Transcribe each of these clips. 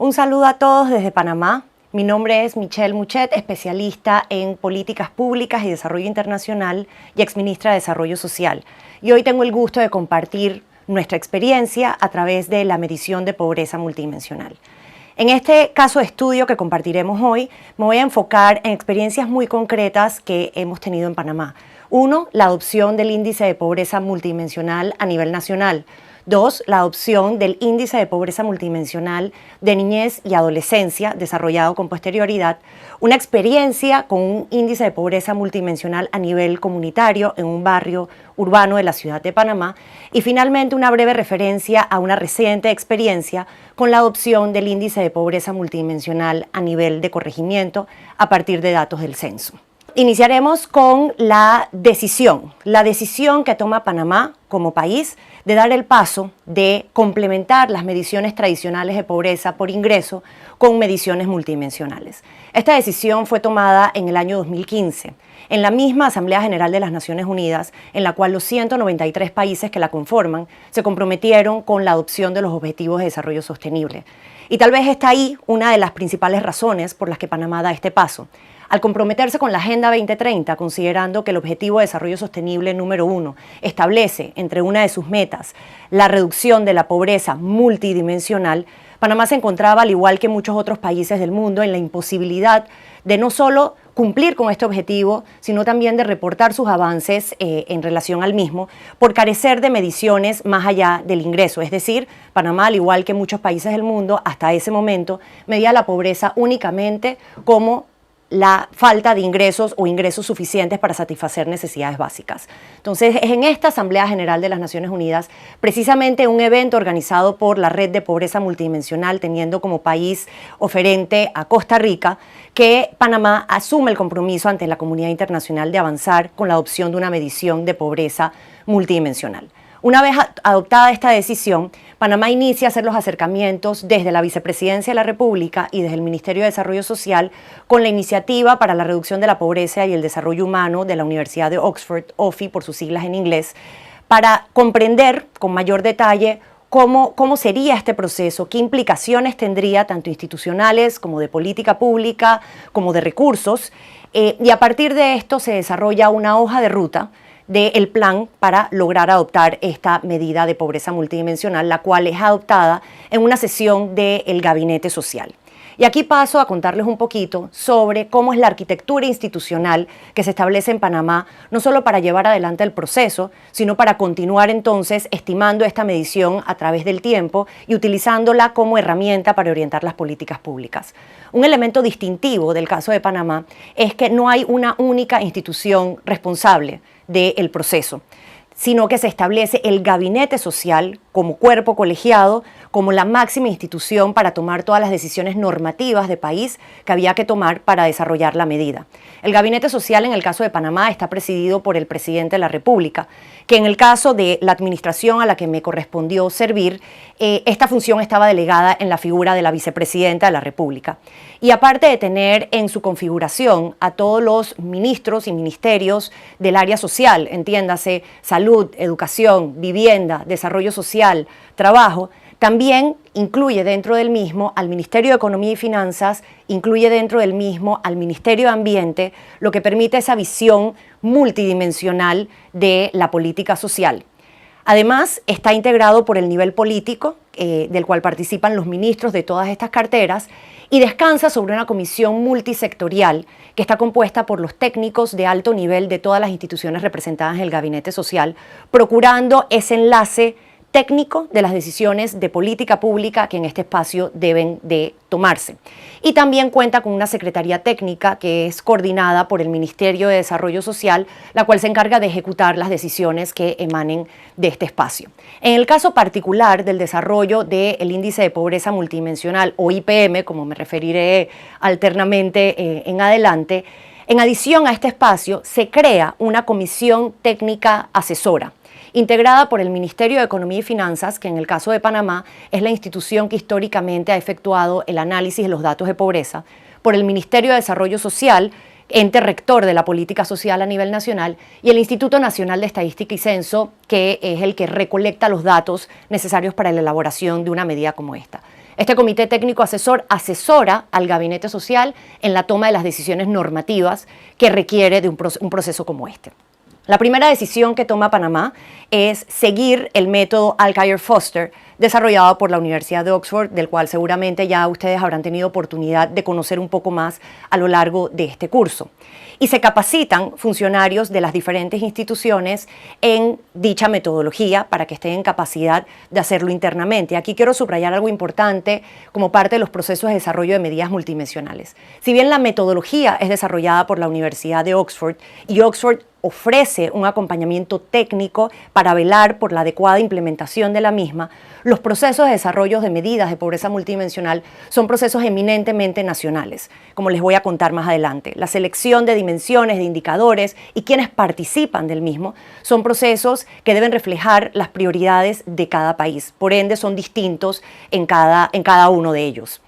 Un saludo a todos desde Panamá. Mi nombre es Michelle Muchet, especialista en políticas públicas y desarrollo internacional y exministra de Desarrollo Social. Y hoy tengo el gusto de compartir nuestra experiencia a través de la medición de pobreza multidimensional. En este caso de estudio que compartiremos hoy, me voy a enfocar en experiencias muy concretas que hemos tenido en Panamá. 1. La adopción del índice de pobreza multidimensional a nivel nacional. 2. La adopción del índice de pobreza multidimensional de niñez y adolescencia desarrollado con posterioridad, una experiencia con un índice de pobreza multidimensional a nivel comunitario en un barrio urbano de la ciudad de Panamá y finalmente una breve referencia a una reciente experiencia con la adopción del índice de pobreza multidimensional a nivel de corregimiento a partir de datos del censo. Iniciaremos con la decisión que toma Panamá como país de dar el paso de complementar las mediciones tradicionales de pobreza por ingreso con mediciones multidimensionales. Esta decisión fue tomada en el año 2015, en la misma Asamblea General de las Naciones Unidas, en la cual los 193 países que la conforman se comprometieron con la adopción de los Objetivos de Desarrollo Sostenible. Y tal vez está ahí una de las principales razones por las que Panamá da este paso. Al comprometerse con la Agenda 2030, considerando que el Objetivo de Desarrollo Sostenible número 1 establece entre una de sus metas la reducción de la pobreza multidimensional, Panamá se encontraba, al igual que muchos otros países del mundo, en la imposibilidad de no solo cumplir con este objetivo, sino también de reportar sus avances en relación al mismo, por carecer de mediciones más allá del ingreso. Es decir, Panamá, al igual que muchos países del mundo, hasta ese momento, medía la pobreza únicamente como la falta de ingresos o ingresos suficientes para satisfacer necesidades básicas. Entonces, es en esta Asamblea General de las Naciones Unidas, precisamente un evento organizado por la Red de Pobreza Multidimensional, teniendo como país oferente a Costa Rica, que Panamá asume el compromiso ante la comunidad internacional de avanzar con la adopción de una medición de pobreza multidimensional. Una vez adoptada esta decisión, Panamá inicia a hacer los acercamientos desde la Vicepresidencia de la República y desde el Ministerio de Desarrollo Social con la Iniciativa para la Reducción de la Pobreza y el Desarrollo Humano de la Universidad de Oxford, OFI por sus siglas en inglés, para comprender con mayor detalle cómo sería este proceso, qué implicaciones tendría tanto institucionales como de política pública, como de recursos, y a partir de esto se desarrolla una hoja de ruta del plan para lograr adoptar esta medida de pobreza multidimensional, la cual es adoptada en una sesión del Gabinete Social. Y aquí paso a contarles un poquito sobre cómo es la arquitectura institucional que se establece en Panamá, no solo para llevar adelante el proceso, sino para continuar entonces estimando esta medición a través del tiempo y utilizándola como herramienta para orientar las políticas públicas. Un elemento distintivo del caso de Panamá es que no hay una única institución responsable del proceso, sino que se establece el Gabinete Social como cuerpo colegiado, como la máxima institución para tomar todas las decisiones normativas de país que había que tomar para desarrollar la medida. El Gabinete Social en el caso de Panamá está presidido por el Presidente de la República, que en el caso de la administración a la que me correspondió servir, esta función estaba delegada en la figura de la Vicepresidenta de la República. Y aparte de tener en su configuración a todos los ministros y ministerios del área social, entiéndase salud, educación, vivienda, desarrollo social, trabajo, también incluye dentro del mismo al Ministerio de Economía y Finanzas, incluye dentro del mismo al Ministerio de Ambiente, lo que permite esa visión multidimensional de la política social. Además, está integrado por el nivel político, del cual participan los ministros de todas estas carteras, y descansa sobre una comisión multisectorial que está compuesta por los técnicos de alto nivel de todas las instituciones representadas en el Gabinete Social, procurando ese enlace técnico de las decisiones de política pública que en este espacio deben de tomarse. Y también cuenta con una secretaría técnica que es coordinada por el Ministerio de Desarrollo Social, la cual se encarga de ejecutar las decisiones que emanen de este espacio. En el caso particular del desarrollo del índice de pobreza multidimensional o IPM, como me referiré alternamente en adelante, en adición a este espacio se crea una comisión técnica asesora integrada por el Ministerio de Economía y Finanzas, que en el caso de Panamá es la institución que históricamente ha efectuado el análisis de los datos de pobreza, por el Ministerio de Desarrollo Social, ente rector de la política social a nivel nacional, y el Instituto Nacional de Estadística y Censo, que es el que recolecta los datos necesarios para la elaboración de una medida como esta. Este comité técnico asesor asesora al gabinete social en la toma de las decisiones normativas que requiere de un proceso como este. La primera decisión que toma Panamá es seguir el método Alkire-Foster desarrollado por la Universidad de Oxford, del cual seguramente ya ustedes habrán tenido oportunidad de conocer un poco más a lo largo de este curso. Y se capacitan funcionarios de las diferentes instituciones en dicha metodología para que estén en capacidad de hacerlo internamente. Aquí quiero subrayar algo importante como parte de los procesos de desarrollo de medidas multidimensionales. Si bien la metodología es desarrollada por la Universidad de Oxford y Oxford ofrece un acompañamiento técnico para velar por la adecuada implementación de la misma, los procesos de desarrollo de medidas de pobreza multidimensional son procesos eminentemente nacionales, como les voy a contar más adelante. La selección de dimensiones, de indicadores y quienes participan del mismo son procesos que deben reflejar las prioridades de cada país, por ende son distintos en cada uno de ellos.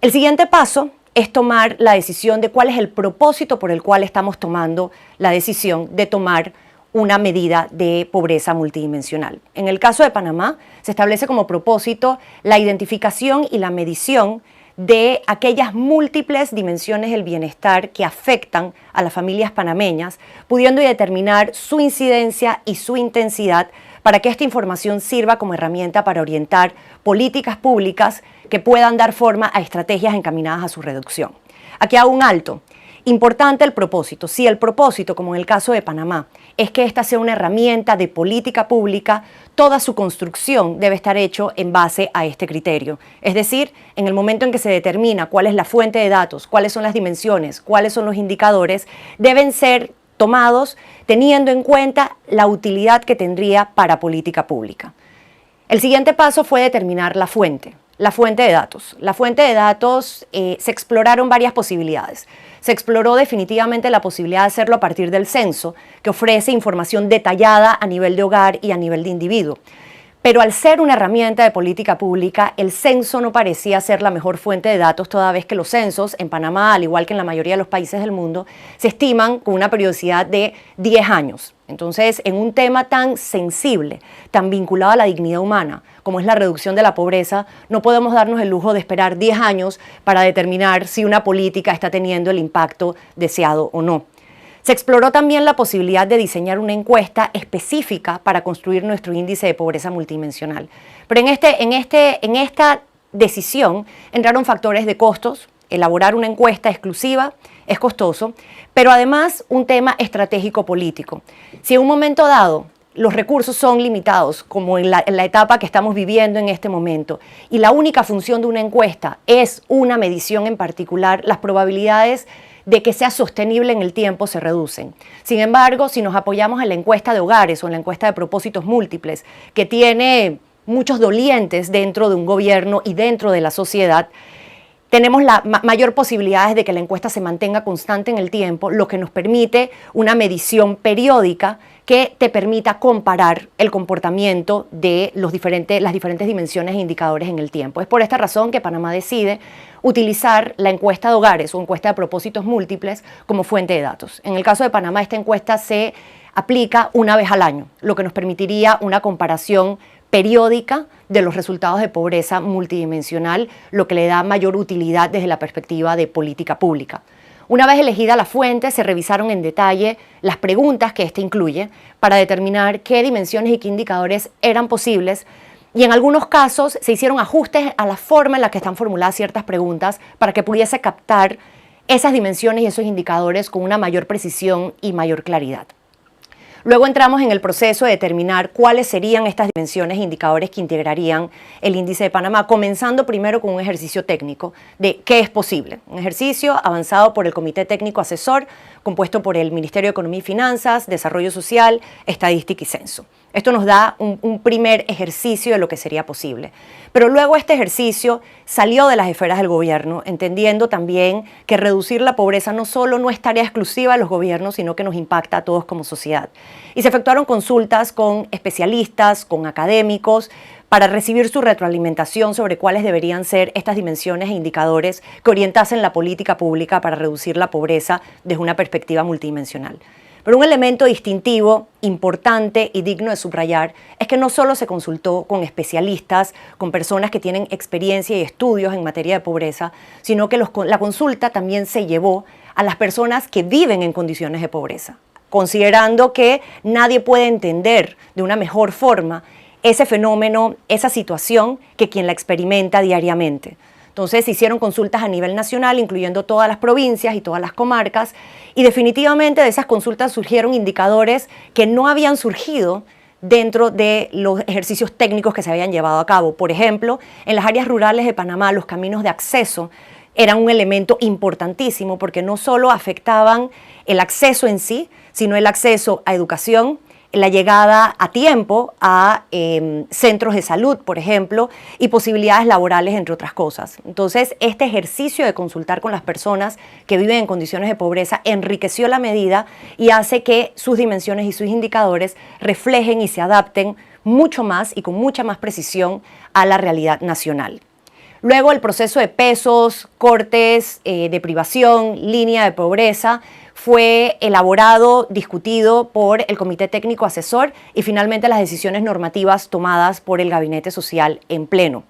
El siguiente paso es tomar la decisión de cuál es el propósito por el cual estamos tomando la decisión de tomar una medida de pobreza multidimensional. En el caso de Panamá, se establece como propósito la identificación y la medición de aquellas múltiples dimensiones del bienestar que afectan a las familias panameñas, pudiendo determinar su incidencia y su intensidad para que esta información sirva como herramienta para orientar políticas públicas que puedan dar forma a estrategias encaminadas a su reducción. Aquí hago un alto. Importante el propósito. Si el propósito, como en el caso de Panamá, es que esta sea una herramienta de política pública, toda su construcción debe estar hecho en base a este criterio. Es decir, en el momento en que se determina cuál es la fuente de datos, cuáles son las dimensiones, cuáles son los indicadores, deben ser tomados teniendo en cuenta la utilidad que tendría para política pública. El siguiente paso fue determinar la fuente de datos. La fuente de datos se exploraron varias posibilidades. Se exploró definitivamente la posibilidad de hacerlo a partir del censo, que ofrece información detallada a nivel de hogar y a nivel de individuo. Pero al ser una herramienta de política pública, el censo no parecía ser la mejor fuente de datos, toda vez que los censos en Panamá, al igual que en la mayoría de los países del mundo, se estiman con una periodicidad de 10 años. Entonces, en un tema tan sensible, tan vinculado a la dignidad humana, como es la reducción de la pobreza, no podemos darnos el lujo de esperar 10 años para determinar si una política está teniendo el impacto deseado o no. Se exploró también la posibilidad de diseñar una encuesta específica para construir nuestro índice de pobreza multidimensional. Pero en esta decisión entraron factores de costos. Elaborar una encuesta exclusiva es costoso, pero además un tema estratégico político. Si en un momento dado los recursos son limitados, como en la etapa que estamos viviendo en este momento, y la única función de una encuesta es una medición en particular, las probabilidades de que sea sostenible en el tiempo se reducen. Sin embargo, si nos apoyamos en la encuesta de hogares o en la encuesta de propósitos múltiples, que tiene muchos dolientes dentro de un gobierno y dentro de la sociedad, tenemos la mayor posibilidades de que la encuesta se mantenga constante en el tiempo, lo que nos permite una medición periódica que te permita comparar el comportamiento de las diferentes dimensiones e indicadores en el tiempo. Es por esta razón que Panamá decide utilizar la encuesta de hogares o encuesta de propósitos múltiples como fuente de datos. En el caso de Panamá, esta encuesta se aplica una vez al año, lo que nos permitiría una comparación periódica de los resultados de pobreza multidimensional, lo que le da mayor utilidad desde la perspectiva de política pública. Una vez elegida la fuente, se revisaron en detalle las preguntas que ésta incluye para determinar qué dimensiones y qué indicadores eran posibles, y en algunos casos se hicieron ajustes a la forma en la que están formuladas ciertas preguntas para que pudiese captar esas dimensiones y esos indicadores con una mayor precisión y mayor claridad. Luego entramos en el proceso de determinar cuáles serían estas dimensiones e indicadores que integrarían el índice de Panamá, comenzando primero con un ejercicio técnico de qué es posible. Un ejercicio avanzado por el Comité Técnico Asesor, compuesto por el Ministerio de Economía y Finanzas, Desarrollo Social, Estadística y Censo. Esto nos da un primer ejercicio de lo que sería posible. Pero luego este ejercicio salió de las esferas del gobierno, entendiendo también que reducir la pobreza no solo no es tarea exclusiva de los gobiernos, sino que nos impacta a todos como sociedad. Y se efectuaron consultas con especialistas, con académicos, para recibir su retroalimentación sobre cuáles deberían ser estas dimensiones e indicadores que orientasen la política pública para reducir la pobreza desde una perspectiva multidimensional. Pero un elemento distintivo, importante y digno de subrayar es que no solo se consultó con especialistas, con personas que tienen experiencia y estudios en materia de pobreza, sino que la consulta también se llevó a las personas que viven en condiciones de pobreza, considerando que nadie puede entender de una mejor forma ese fenómeno, esa situación, que quien la experimenta diariamente. Entonces se hicieron consultas a nivel nacional, incluyendo todas las provincias y todas las comarcas, y definitivamente de esas consultas surgieron indicadores que no habían surgido dentro de los ejercicios técnicos que se habían llevado a cabo. Por ejemplo, en las áreas rurales de Panamá, los caminos de acceso eran un elemento importantísimo porque no solo afectaban el acceso en sí, sino el acceso a educación, la llegada a tiempo a centros de salud, por ejemplo, y posibilidades laborales, entre otras cosas. Entonces, este ejercicio de consultar con las personas que viven en condiciones de pobreza enriqueció la medida y hace que sus dimensiones y sus indicadores reflejen y se adapten mucho más y con mucha más precisión a la realidad nacional. Luego, el proceso de pesos, cortes de privación, línea de pobreza, fue elaborado, discutido por el Comité Técnico Asesor y finalmente las decisiones normativas tomadas por el Gabinete Social en pleno.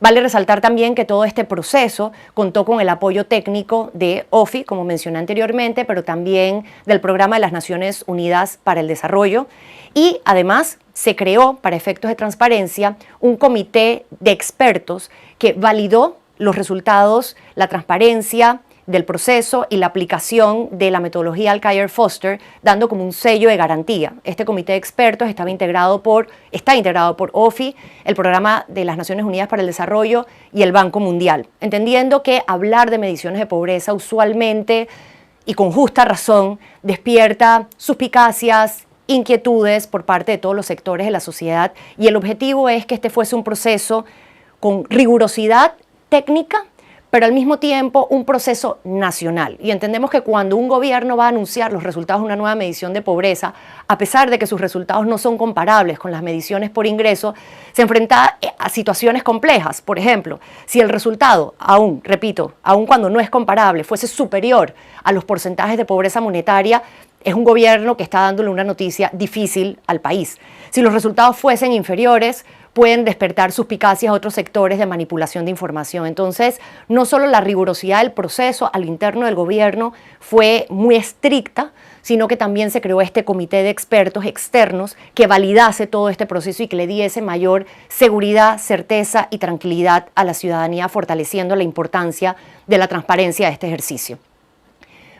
Vale resaltar también que todo este proceso contó con el apoyo técnico de OFI, como mencioné anteriormente, pero también del Programa de las Naciones Unidas para el Desarrollo, y además se creó, para efectos de transparencia, un comité de expertos que validó los resultados, la transparencia del proceso y la aplicación de la metodología Alkire-Foster, dando como un sello de garantía. Este comité de expertos está integrado por OFI, el Programa de las Naciones Unidas para el Desarrollo y el Banco Mundial, entendiendo que hablar de mediciones de pobreza usualmente y con justa razón despierta suspicacias, inquietudes por parte de todos los sectores de la sociedad, y el objetivo es que este fuese un proceso con rigurosidad técnica, pero al mismo tiempo un proceso nacional. Y entendemos que cuando un gobierno va a anunciar los resultados de una nueva medición de pobreza, a pesar de que sus resultados no son comparables con las mediciones por ingreso, se enfrenta a situaciones complejas. Por ejemplo, si el resultado, aún cuando no es comparable, fuese superior a los porcentajes de pobreza monetaria, es un gobierno que está dándole una noticia difícil al país. Si los resultados fuesen inferiores, pueden despertar suspicacias a otros sectores de manipulación de información. Entonces, no solo la rigurosidad del proceso al interno del gobierno fue muy estricta, sino que también se creó este comité de expertos externos que validase todo este proceso y que le diese mayor seguridad, certeza y tranquilidad a la ciudadanía, fortaleciendo la importancia de la transparencia de este ejercicio.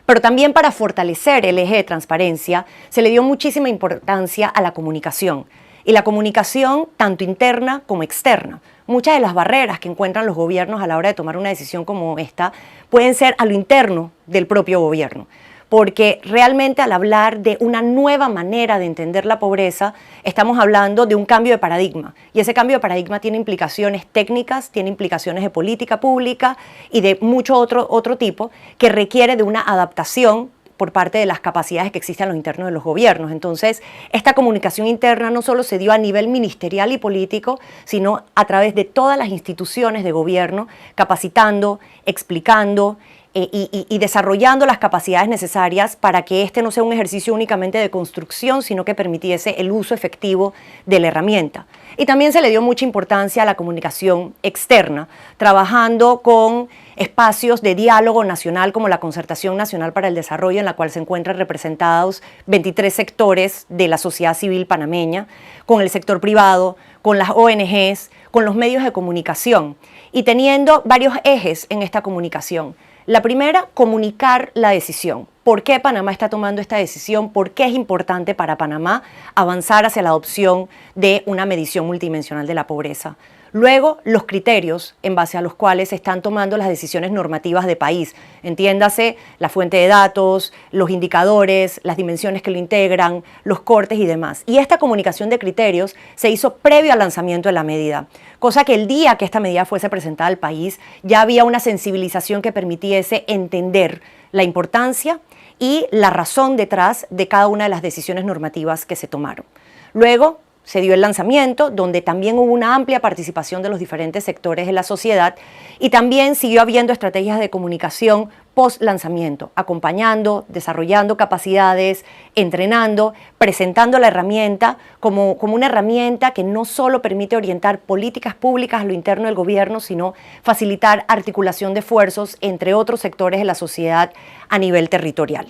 Pero también para fortalecer el eje de transparencia se le dio muchísima importancia a la comunicación. Y la comunicación tanto interna como externa. Muchas de las barreras que encuentran los gobiernos a la hora de tomar una decisión como esta pueden ser a lo interno del propio gobierno. Porque realmente al hablar de una nueva manera de entender la pobreza, estamos hablando de un cambio de paradigma. Y ese cambio de paradigma tiene implicaciones técnicas, tiene implicaciones de política pública y de mucho otro tipo que requiere de una adaptación por parte de las capacidades que existen a lo interno de los gobiernos. Entonces, esta comunicación interna no solo se dio a nivel ministerial y político, sino a través de todas las instituciones de gobierno, capacitando, explicando y desarrollando las capacidades necesarias para que este no sea un ejercicio únicamente de construcción, sino que permitiese el uso efectivo de la herramienta. Y también se le dio mucha importancia a la comunicación externa, trabajando con espacios de diálogo nacional como la Concertación Nacional para el Desarrollo, en la cual se encuentran representados 23 sectores de la sociedad civil panameña, con el sector privado, con las ONGs, con los medios de comunicación, y teniendo varios ejes en esta comunicación. La primera, comunicar la decisión. ¿Por qué Panamá está tomando esta decisión? ¿Por qué es importante para Panamá avanzar hacia la adopción de una medición multidimensional de la pobreza? Luego, los criterios en base a los cuales se están tomando las decisiones normativas de país. Entiéndase, la fuente de datos, los indicadores, las dimensiones que lo integran, los cortes y demás. Y esta comunicación de criterios se hizo previo al lanzamiento de la medida, cosa que el día que esta medida fuese presentada al país ya había una sensibilización que permitiese entender la importancia y la razón detrás de cada una de las decisiones normativas que se tomaron. Luego, se dio el lanzamiento, donde también hubo una amplia participación de los diferentes sectores de la sociedad, y también siguió habiendo estrategias de comunicación post-lanzamiento, acompañando, desarrollando capacidades, entrenando, presentando la herramienta como una herramienta que no solo permite orientar políticas públicas a lo interno del gobierno, sino facilitar articulación de esfuerzos entre otros sectores de la sociedad a nivel territorial.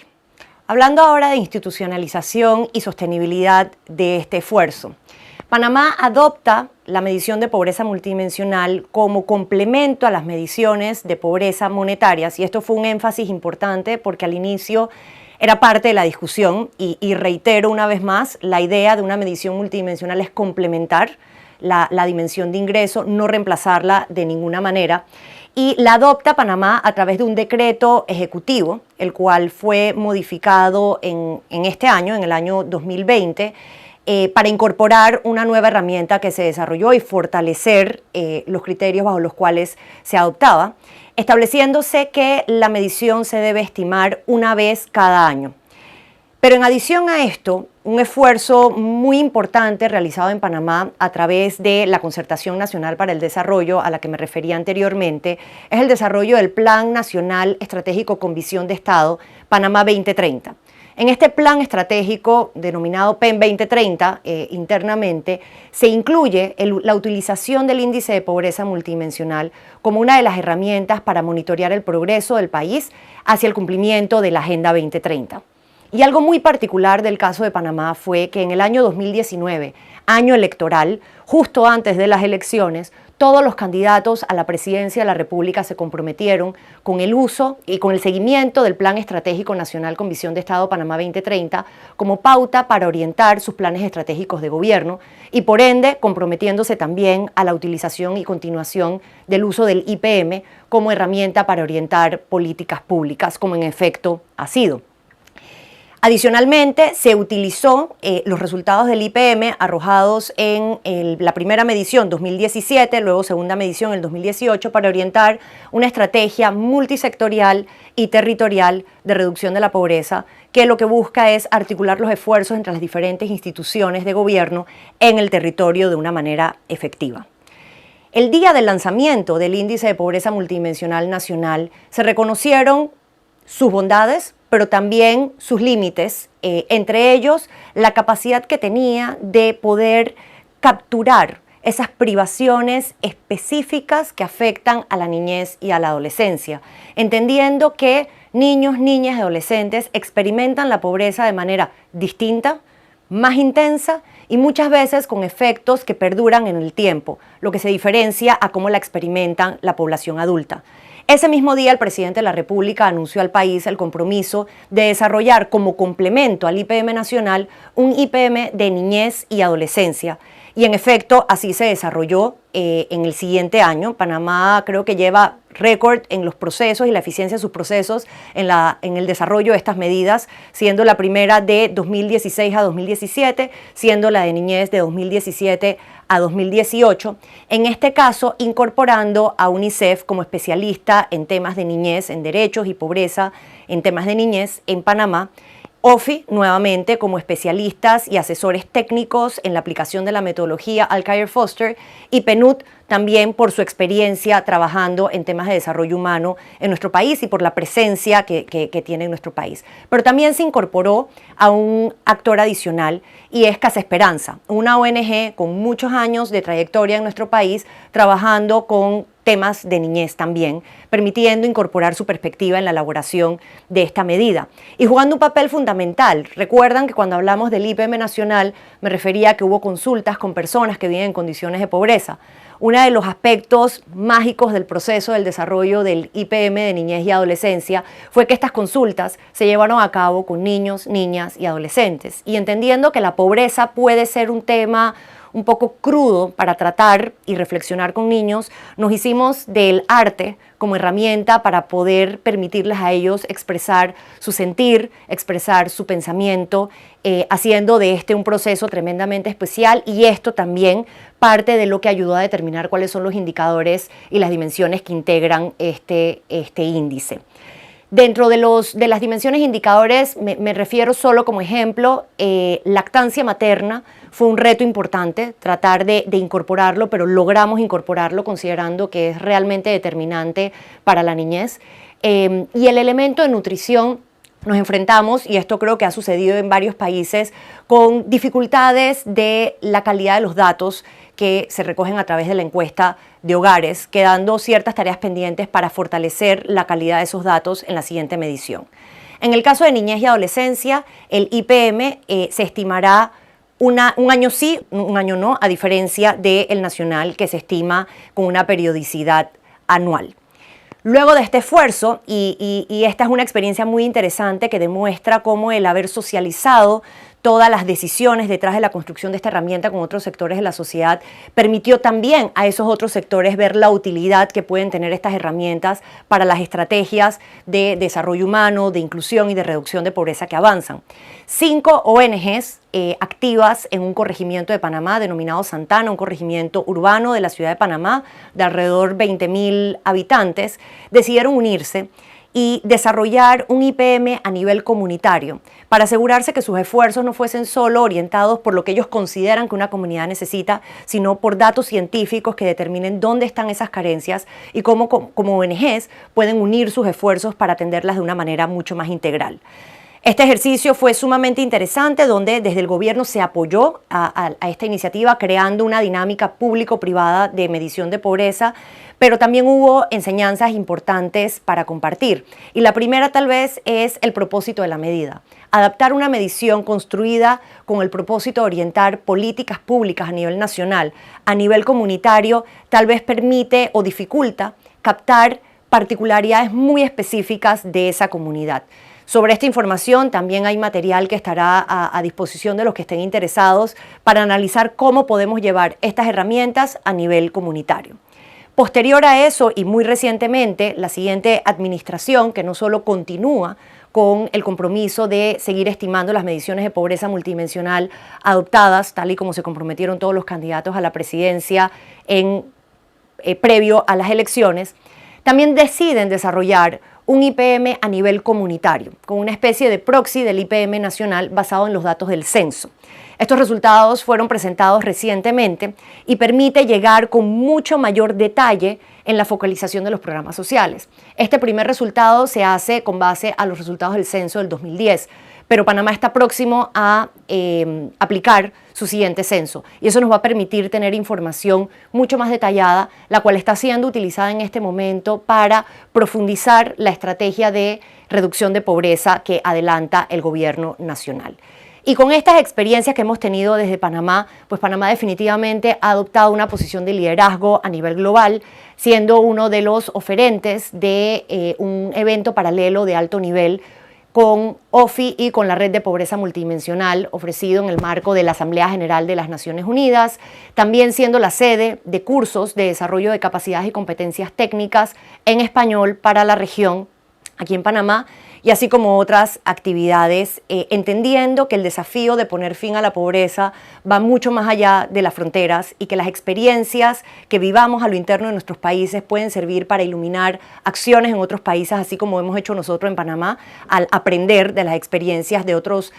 Hablando ahora de institucionalización y sostenibilidad de este esfuerzo, Panamá adopta la medición de pobreza multidimensional como complemento a las mediciones de pobreza monetarias, y esto fue un énfasis importante porque al inicio era parte de la discusión y reitero una vez más, la idea de una medición multidimensional es complementar la dimensión de ingreso, no reemplazarla de ninguna manera. Y la adopta Panamá a través de un decreto ejecutivo, el cual fue modificado en este año, en el año 2020, para incorporar una nueva herramienta que se desarrolló y fortalecer los criterios bajo los cuales se adoptaba, estableciéndose que la medición se debe estimar una vez cada año. Pero en adición a esto, un esfuerzo muy importante realizado en Panamá a través de la Concertación Nacional para el Desarrollo, a la que me refería anteriormente, es el desarrollo del Plan Nacional Estratégico con Visión de Estado, Panamá 2030. En este plan estratégico, denominado PEN 2030 internamente, se incluye la utilización del índice de pobreza multidimensional como una de las herramientas para monitorear el progreso del país hacia el cumplimiento de la Agenda 2030. Y algo muy particular del caso de Panamá fue que en el año 2019, año electoral, justo antes de las elecciones, todos los candidatos a la presidencia de la República se comprometieron con el uso y con el seguimiento del Plan Estratégico Nacional con Visión de Estado Panamá 2030 como pauta para orientar sus planes estratégicos de gobierno y por ende comprometiéndose también a la utilización y continuación del uso del IPM como herramienta para orientar políticas públicas, como en efecto ha sido. Adicionalmente, se utilizó los resultados del IPM arrojados en la primera medición 2017, luego segunda medición el 2018, para orientar una estrategia multisectorial y territorial de reducción de la pobreza, que lo que busca es articular los esfuerzos entre las diferentes instituciones de gobierno en el territorio de una manera efectiva. El día del lanzamiento del Índice de Pobreza Multidimensional Nacional se reconocieron sus bondades, pero también sus límites, entre ellos la capacidad que tenía de poder capturar esas privaciones específicas que afectan a la niñez y a la adolescencia, entendiendo que niños, niñas y adolescentes experimentan la pobreza de manera distinta, más intensa y muchas veces con efectos que perduran en el tiempo, lo que se diferencia a cómo la experimentan la población adulta. Ese mismo día, el presidente de la República anunció al país el compromiso de desarrollar como complemento al IPM nacional un IPM de niñez y adolescencia. Y en efecto, así se desarrolló en el siguiente año. Panamá creo que lleva récord en los procesos y la eficiencia de sus procesos en el desarrollo de estas medidas, siendo la primera de 2016 a 2017, siendo la de niñez de 2017 a 2018, en este caso incorporando a UNICEF como especialista en temas de niñez, en derechos y pobreza en temas de niñez en Panamá, OFI nuevamente como especialistas y asesores técnicos en la aplicación de la metodología Alcair Foster y PNUD también por su experiencia trabajando en temas de desarrollo humano en nuestro país y por la presencia que tiene en nuestro país. Pero también se incorporó a un actor adicional y es Casa Esperanza, una ONG con muchos años de trayectoria en nuestro país trabajando con temas de niñez también, permitiendo incorporar su perspectiva en la elaboración de esta medida y jugando un papel fundamental. Recuerdan que cuando hablamos del IPM nacional me refería a que hubo consultas con personas que viven en condiciones de pobreza. Uno de los aspectos mágicos del proceso del desarrollo del IPM de niñez y adolescencia fue que estas consultas se llevaron a cabo con niños, niñas y adolescentes y entendiendo que la pobreza puede ser un tema un poco crudo para tratar y reflexionar con niños, nos hicimos del arte como herramienta para poder permitirles a ellos expresar su sentir, expresar su pensamiento, haciendo de este un proceso tremendamente especial y esto también parte de lo que ayudó a determinar cuáles son los indicadores y las dimensiones que integran este índice. Dentro de las dimensiones indicadores, me refiero solo como ejemplo, lactancia materna fue un reto importante, tratar de incorporarlo, pero logramos incorporarlo considerando que es realmente determinante para la niñez. Y el elemento de nutrición, nos enfrentamos, y esto creo que ha sucedido en varios países, con dificultades de la calidad de los datos que se recogen a través de la encuesta de hogares, quedando ciertas tareas pendientes para fortalecer la calidad de esos datos en la siguiente medición. En el caso de niñez y adolescencia, el IPM se estimará un año sí, un año no, a diferencia del nacional, que se estima con una periodicidad anual. Luego de este esfuerzo, y esta es una experiencia muy interesante que demuestra cómo el haber socializado todas las decisiones detrás de la construcción de esta herramienta con otros sectores de la sociedad, permitió también a esos otros sectores ver la utilidad que pueden tener estas herramientas para las estrategias de desarrollo humano, de inclusión y de reducción de pobreza que avanzan. 5 ONGs activas en un corregimiento de Panamá denominado Santana, un corregimiento urbano de la ciudad de Panamá de alrededor 20.000 habitantes, decidieron unirse y desarrollar un IPM a nivel comunitario para asegurarse que sus esfuerzos no fuesen solo orientados por lo que ellos consideran que una comunidad necesita, sino por datos científicos que determinen dónde están esas carencias y cómo como ONGs pueden unir sus esfuerzos para atenderlas de una manera mucho más integral. Este ejercicio fue sumamente interesante, donde desde el gobierno se apoyó a esta iniciativa creando una dinámica público-privada de medición de pobreza, pero también hubo enseñanzas importantes para compartir. Y la primera tal vez es el propósito de la medida. Adaptar una medición construida con el propósito de orientar políticas públicas a nivel nacional, a nivel comunitario, tal vez permite o dificulta captar particularidades muy específicas de esa comunidad. Sobre esta información también hay material que estará a disposición de los que estén interesados para analizar cómo podemos llevar estas herramientas a nivel comunitario. Posterior a eso, y muy recientemente, la siguiente administración, que no solo continúa con el compromiso de seguir estimando las mediciones de pobreza multidimensional adoptadas, tal y como se comprometieron todos los candidatos a la presidencia previo a las elecciones, también deciden desarrollar un IPM a nivel comunitario, con una especie de proxy del IPM nacional basado en los datos del censo. Estos resultados fueron presentados recientemente y permite llegar con mucho mayor detalle en la focalización de los programas sociales. Este primer resultado se hace con base a los resultados del censo del 2010, pero Panamá está próximo a aplicar su siguiente censo y eso nos va a permitir tener información mucho más detallada, la cual está siendo utilizada en este momento para profundizar la estrategia de reducción de pobreza que adelanta el gobierno nacional. Y con estas experiencias que hemos tenido desde Panamá, pues Panamá definitivamente ha adoptado una posición de liderazgo a nivel global, siendo uno de los oferentes de un evento paralelo de alto nivel con OFI y con la Red de Pobreza Multidimensional ofrecido en el marco de la Asamblea General de las Naciones Unidas, también siendo la sede de cursos de desarrollo de capacidades y competencias técnicas en español para la región aquí en Panamá, y así como otras actividades, entendiendo que el desafío de poner fin a la pobreza va mucho más allá de las fronteras y que las experiencias que vivamos a lo interno de nuestros países pueden servir para iluminar acciones en otros países, así como hemos hecho nosotros en Panamá, al aprender de las experiencias de otros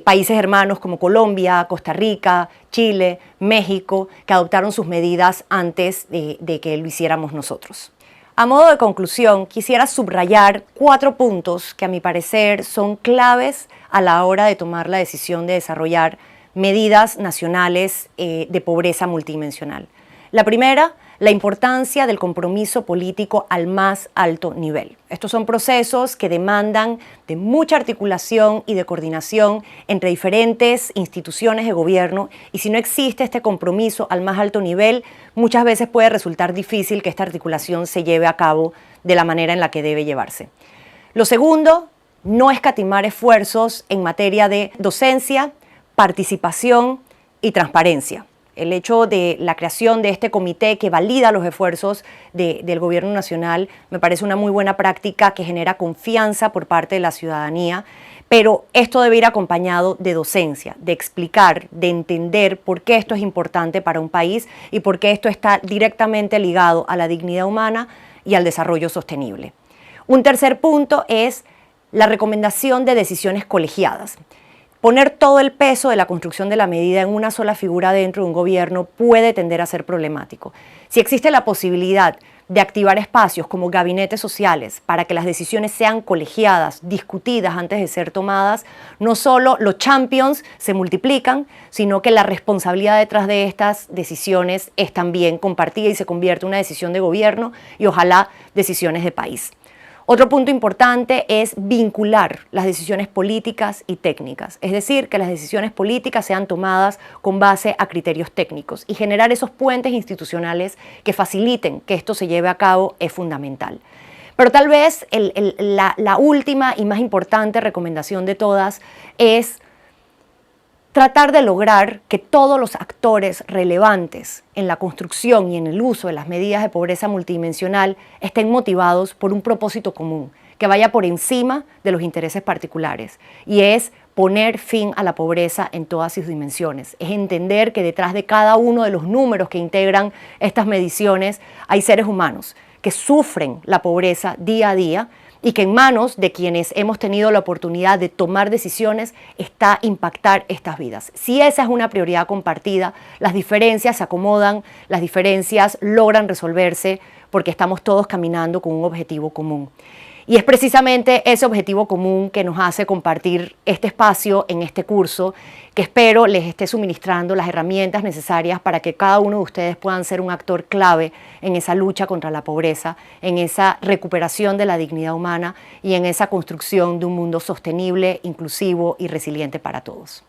países hermanos como Colombia, Costa Rica, Chile, México, que adoptaron sus medidas antes de que lo hiciéramos nosotros. A modo de conclusión, quisiera subrayar 4 puntos que a mi parecer son claves a la hora de tomar la decisión de desarrollar medidas nacionales de pobreza multidimensional. La primera, la importancia del compromiso político al más alto nivel. Estos son procesos que demandan de mucha articulación y de coordinación entre diferentes instituciones de gobierno, y si no existe este compromiso al más alto nivel, muchas veces puede resultar difícil que esta articulación se lleve a cabo de la manera en la que debe llevarse. Lo segundo, no escatimar esfuerzos en materia de docencia, participación y transparencia. El hecho de la creación de este comité que valida los esfuerzos del gobierno nacional me parece una muy buena práctica que genera confianza por parte de la ciudadanía, pero esto debe ir acompañado de docencia, de explicar, de entender por qué esto es importante para un país y por qué esto está directamente ligado a la dignidad humana y al desarrollo sostenible. Un tercer punto es la recomendación de decisiones colegiadas. Poner todo el peso de la construcción de la medida en una sola figura dentro de un gobierno puede tender a ser problemático. Si existe la posibilidad de activar espacios como gabinetes sociales para que las decisiones sean colegiadas, discutidas antes de ser tomadas, no solo los champions se multiplican, sino que la responsabilidad detrás de estas decisiones es también compartida y se convierte en una decisión de gobierno y ojalá decisiones de país. Otro punto importante es vincular las decisiones políticas y técnicas, es decir, que las decisiones políticas sean tomadas con base a criterios técnicos y generar esos puentes institucionales que faciliten que esto se lleve a cabo es fundamental. Pero tal vez la última y más importante recomendación de todas es tratar de lograr que todos los actores relevantes en la construcción y en el uso de las medidas de pobreza multidimensional estén motivados por un propósito común, que vaya por encima de los intereses particulares, y es poner fin a la pobreza en todas sus dimensiones. Es entender que detrás de cada uno de los números que integran estas mediciones hay seres humanos que sufren la pobreza día a día, y que en manos de quienes hemos tenido la oportunidad de tomar decisiones está impactar estas vidas. Si esa es una prioridad compartida, las diferencias se acomodan, las diferencias logran resolverse porque estamos todos caminando con un objetivo común. Y es precisamente ese objetivo común que nos hace compartir este espacio en este curso, que espero les esté suministrando las herramientas necesarias para que cada uno de ustedes puedan ser un actor clave en esa lucha contra la pobreza, en esa recuperación de la dignidad humana y en esa construcción de un mundo sostenible, inclusivo y resiliente para todos.